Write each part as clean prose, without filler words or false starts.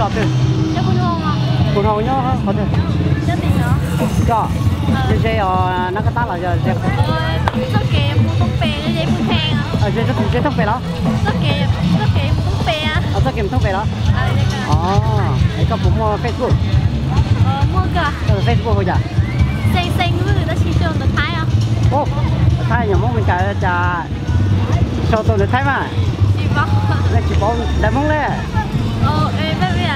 sao thế? Cho con hôn không? Con hồng nhá, có thể. Cho tiền nữa. Cho. Thế nó có tác là giờ. Rất kệ mua tông bè như vậy mua hàng à? Thế thông về đó. Rất kệ mua tông bè à? Rất kệ thông về đó. Đây cơ. Cái có mua Facebook. Mua cơ. Facebook thôi chả? Xanh người ta chỉ trường được Thái à? Ô, Thái nhà mong mình cả sau tôi được Thái mà. Chỉ bảo. Chỉ bảo đại mong đấy. Bây giờ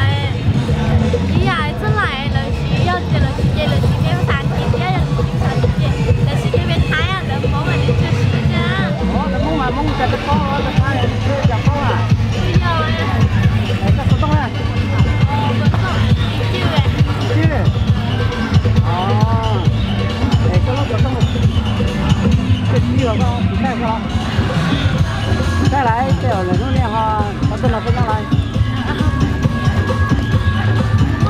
ý là真来了需要这了时间了时间3天第二日3天但是这边太阳的某晚的这时间mongจะđược có được Thái chưa được có à? Bây giờ cái số đông này. chưa vậy Chưa. Để cho nó được không? Cái gì mà không? Cái sao? Cái này cái là nó nghe họ có tên là cái nào này?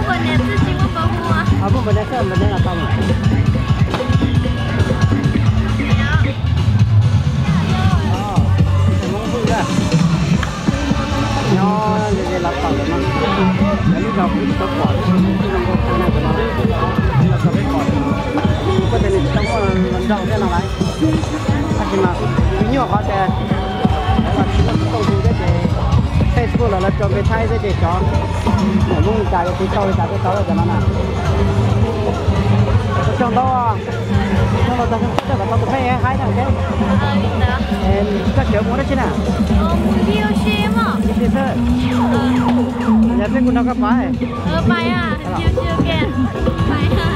不能自己我保护啊。不能是不能到嘛。mong vui ra. Nó để làm tàu nó. Để lúc nào cũng tốt quả. Cái nó có này của nó. Đây là cái quả. Có thể là trong lần đầu thế nào đấy. Thì mà ví dụ họ sẽ là nó không dùng cái Facebook là cho cái thay cái cho để mong cái sau cái sau là cho nó nào trong đó nó là tao sẽ tao phải hai thằng cái em các kiểu muốn đó chứ nào yêu xem à yêu xem nhà biết cũng đâu có phải bài à yêu kìa bài à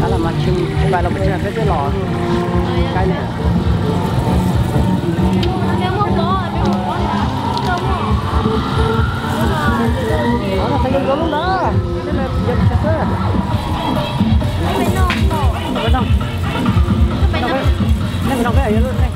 đó là mặt chim bài là một trên cái lò cái này nó phải dùng luôn đó. Cái này giật chặt thế. Cái này ngon khổ. Cái ngon. Cái ngon. Cái ngon cái này luôn đây.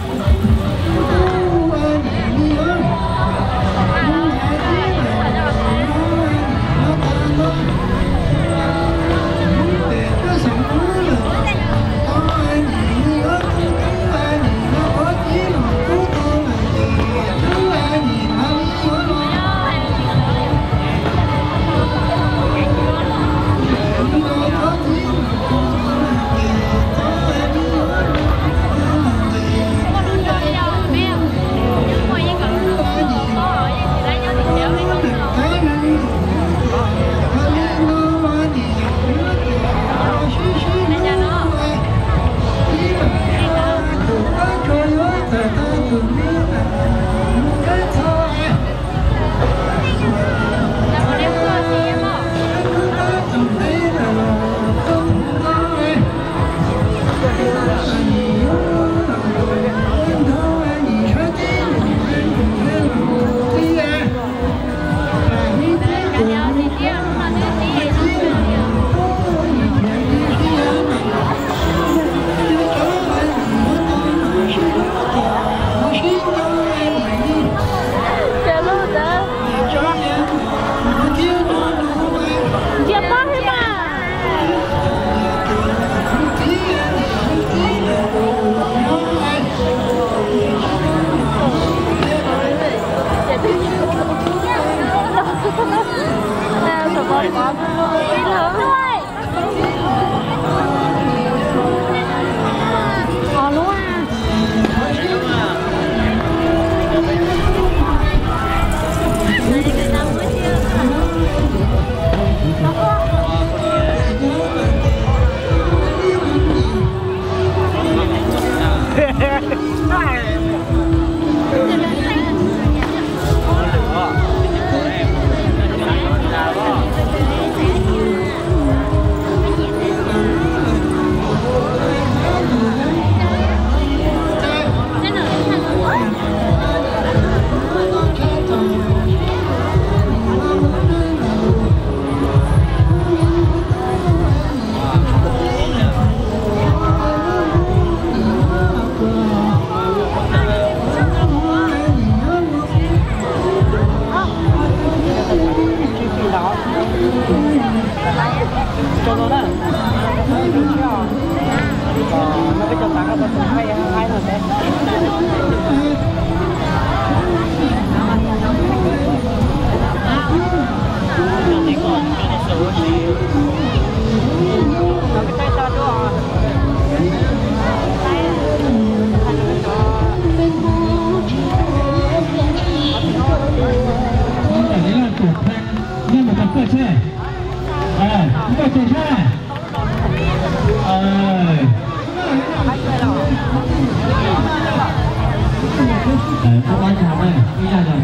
xe chúng ta chạy xe các bạn chào đây bây giờ rồi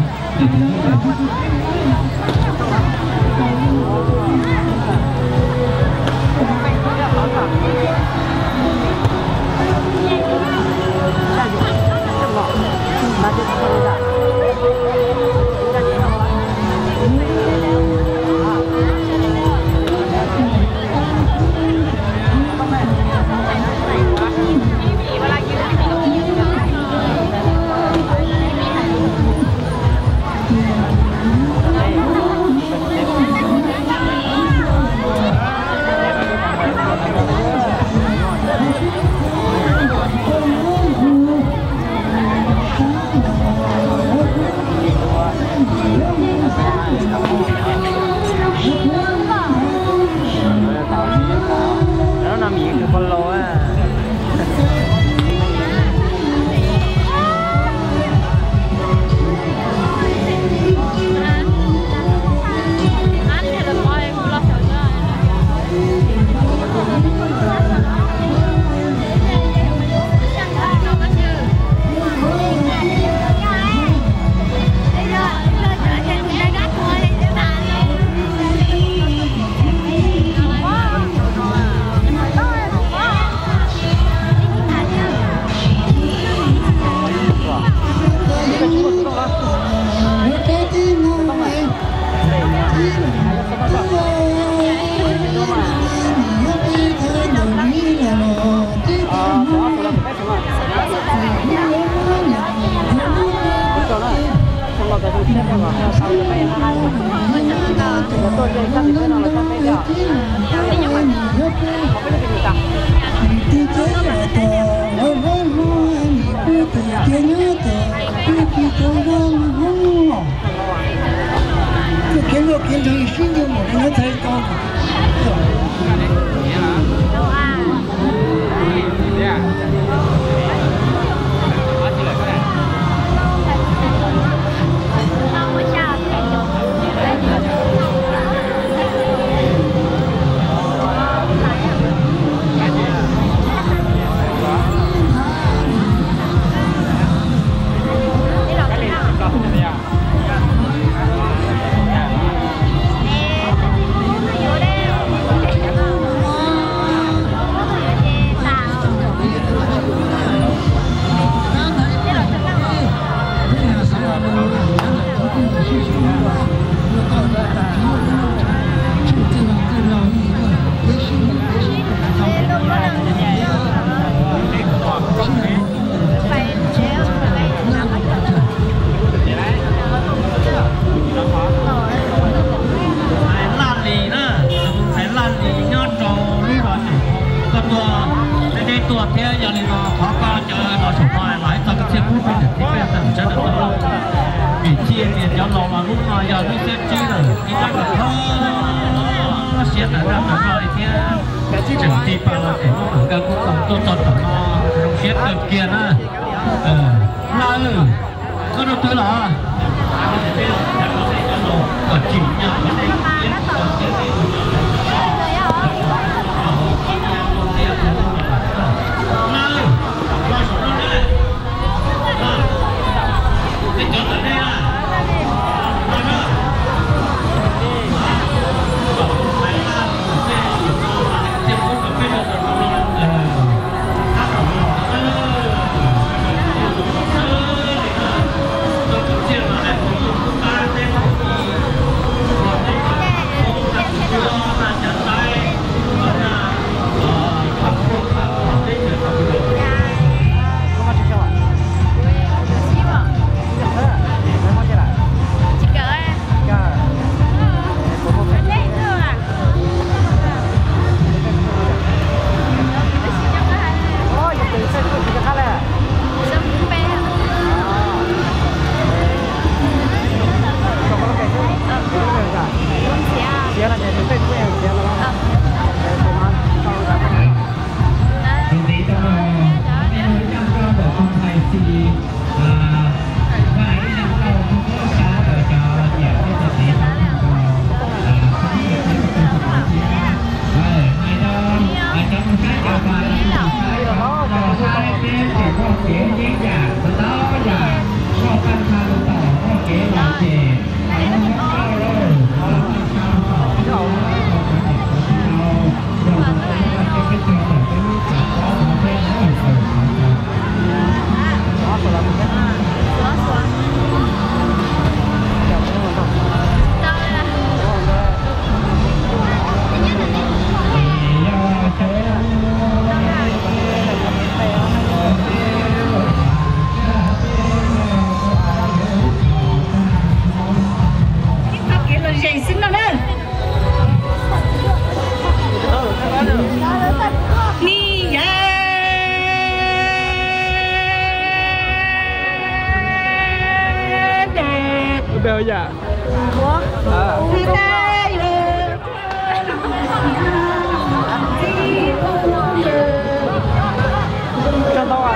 Bây giờ cho tao à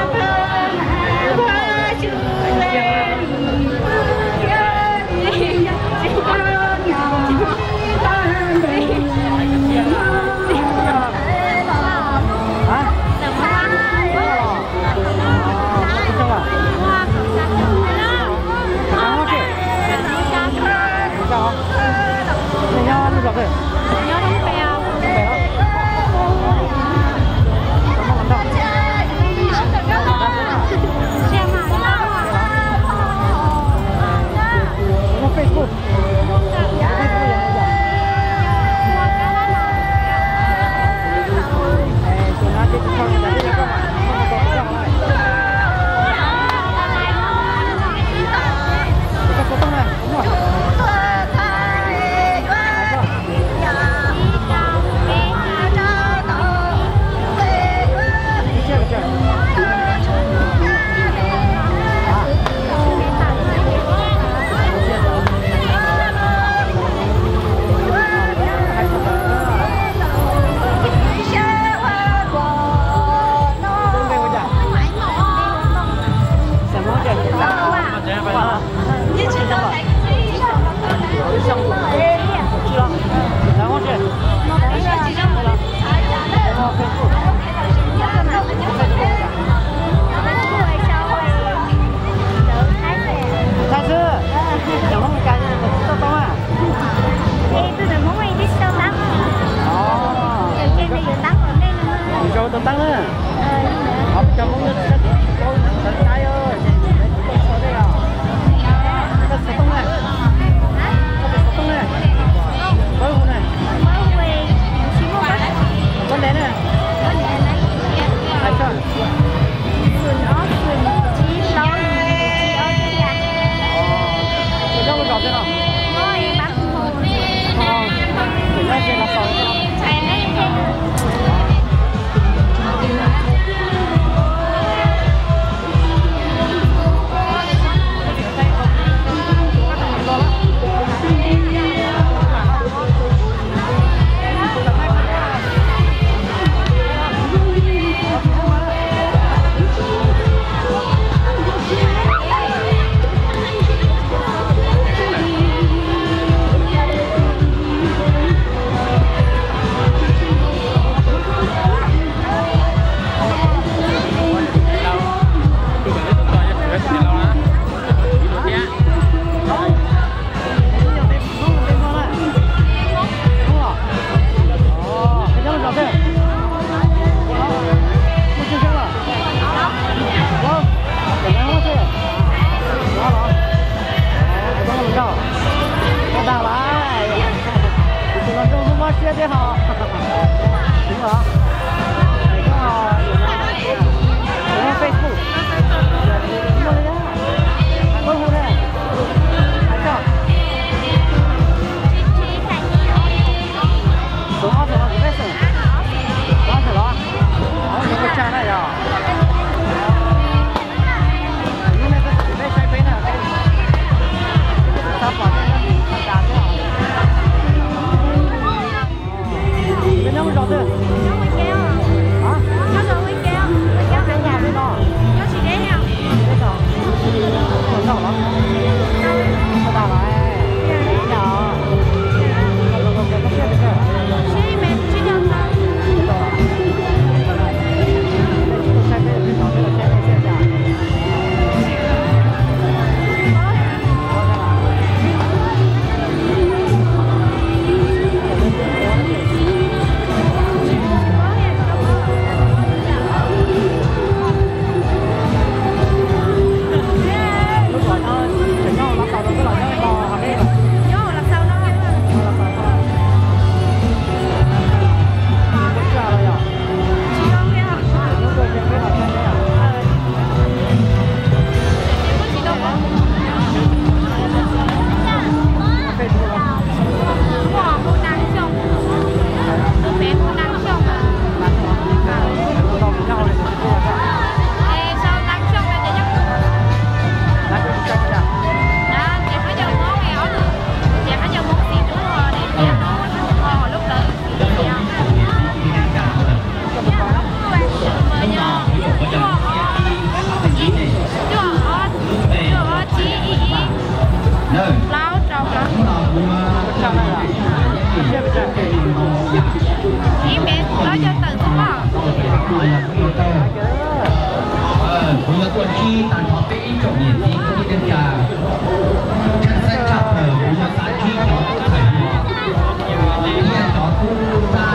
tăng á. Học cho món nước rất tốt, thật trái ơi. Tôi có đây à? Có sốt không này? Có sốt không này? Mới hôm này. Mới về, chỉ mua bát. Con đến này. Con đến này. Ai cho? Sườn ốc, sườn chí lon, chí ốc nha. Ở đâu có gọt thế nào? Mới bán một. Để ra trên là sỏi thế nào? Xe thế hả? Đúng hả? Để có Facebook. Đúng rồi đấy. Vâng hôn này. Đấy chưa? Đúng không? Đúng không? Đúng không? Đúng không? Đúng không? Đúng không? Cha này à? Nhưng mà cái gì đây sai bên à? Cái sắp vào cái đàn thế hả? Cái nhau mình rõ ràng. 上来了，是不是？你别老叫等什么？ vừa tuần khi tàn khó tĩ trọng nhiệt đi không đi đến cả chân xanh chọc ở vừa tàn khi có khải hiện có thu ra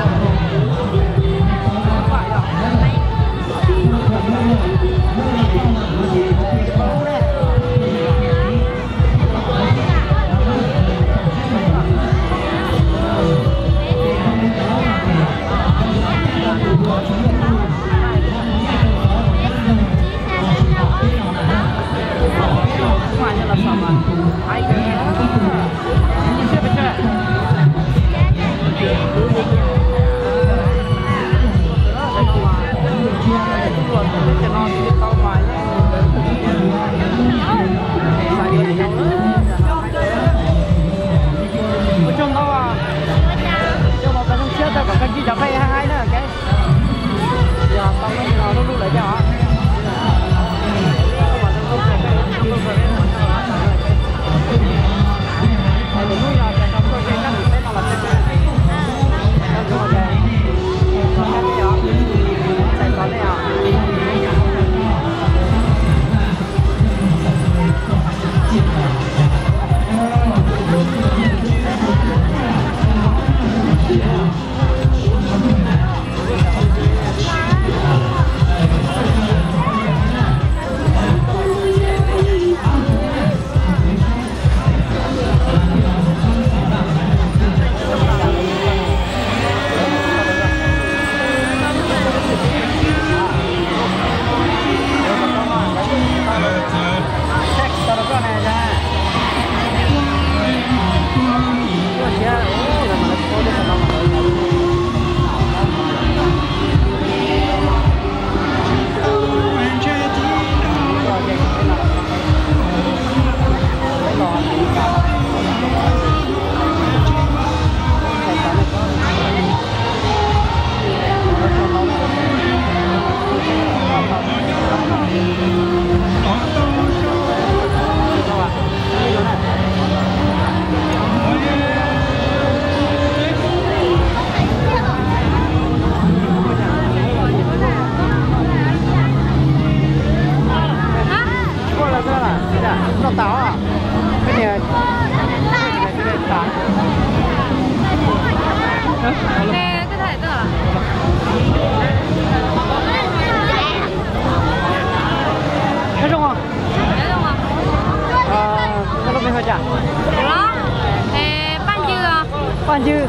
Bạn chứ?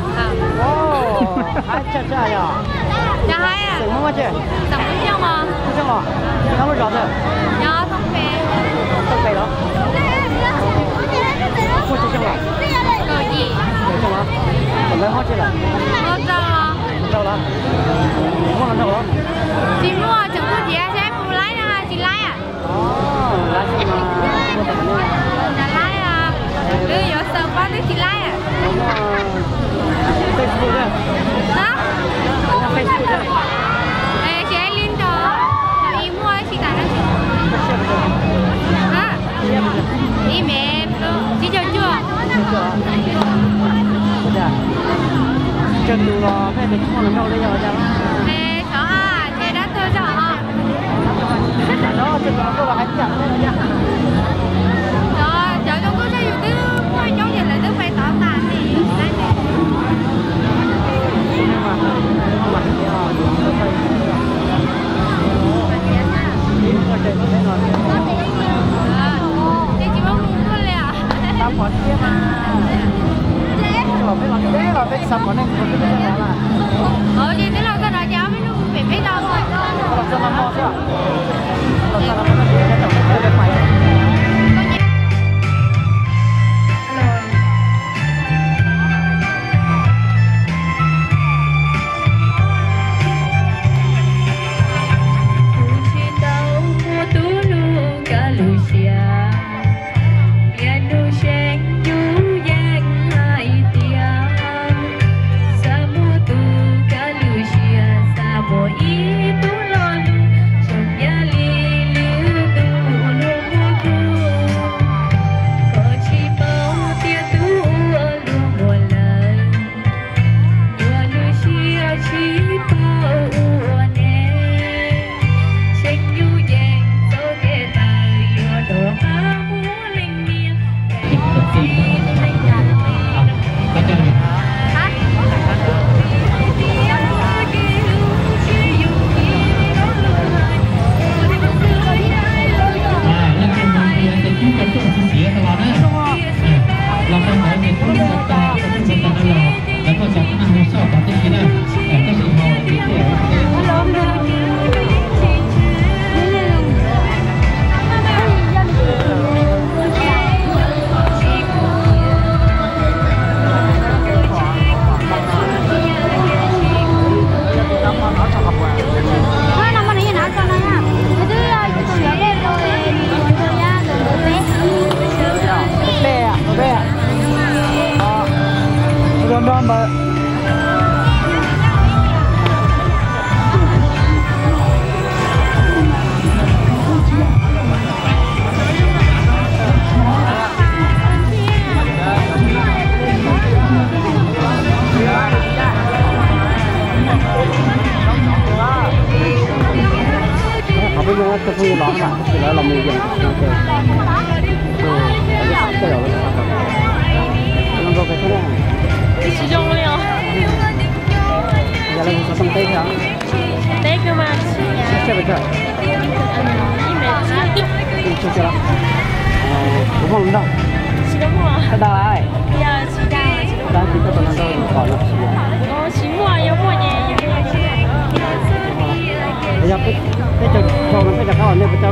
Ồ, hai chả chả ya. Chả hai à? Sừng mà chứ? Sừng cũng chưa mà. Không chưa mà. Nó mới rõ rồi. Nhớ không về. Không về đó. Không chưa mà. Cờ gì? Chưa mà. Còn lấy hết chưa là? Hết rồi. Đâu đó? Không làm đâu đó. Chị mua chừng của chị sẽ phụ lái nè, chị lái à? Lái gì mà? Dạ lái à. Đưa vô sờ qua đứa chị lái à? Facebook đấy. Đó. Facebook đấy. Ê, chị ấy lên đó. Rồi ý mua chị tải nó chị. Hả? Ý mẹ chị chờ chưa? Chân đủ lo, phải để con làm đâu đây rồi chẳng. Ê, cháu à, chị đã tôi cho hả? Đó, chân đủ lo, anh chẳng đây nha. Rồi, cháu trong cứ cho dù tứ, quay cháu vậy là tứ phải tỏ tàn thì đây nè. Nhưng mà thì họ nó phải Chị chỉ muốn mua luôn à? tao còn kia mà. Thế là phải sắm món này một cái gì đó là. Chị thế là cái đó cháu mới nuôi phải biết đâu thôi. Làm sao mà mua chứ ạ? Làm sao mà mua cái tổng cái máy. Itu lalu, tiền thôi. Có chơi gì? Hả? Lên trên một thì chú cần chút một xíu thôi đó. Làm sao hỏi về chú một ta nó là có chọn cái hồ sơ và cái gì đó. Có sự hồ thì Họ bây giờ tôi vui lắm mà, thì là mình dùng cái有的能够给他们。始終都有。giờ là có tông tây hả? Tây cơ mà chị nhà. Chơi chơi. Chơi chơi lắm. Đúng không đâu? Chị đúng không? Cái đó lại. Giờ chị đang. Đang thì có tông đâu còn là chị. Chị mua yêu mua nhẹ. Bây giờ cái cho nó phải là các bạn nên phải cho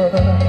Hãy subscribe cho kênh Ghiền Mì Gõ để không bỏ lỡ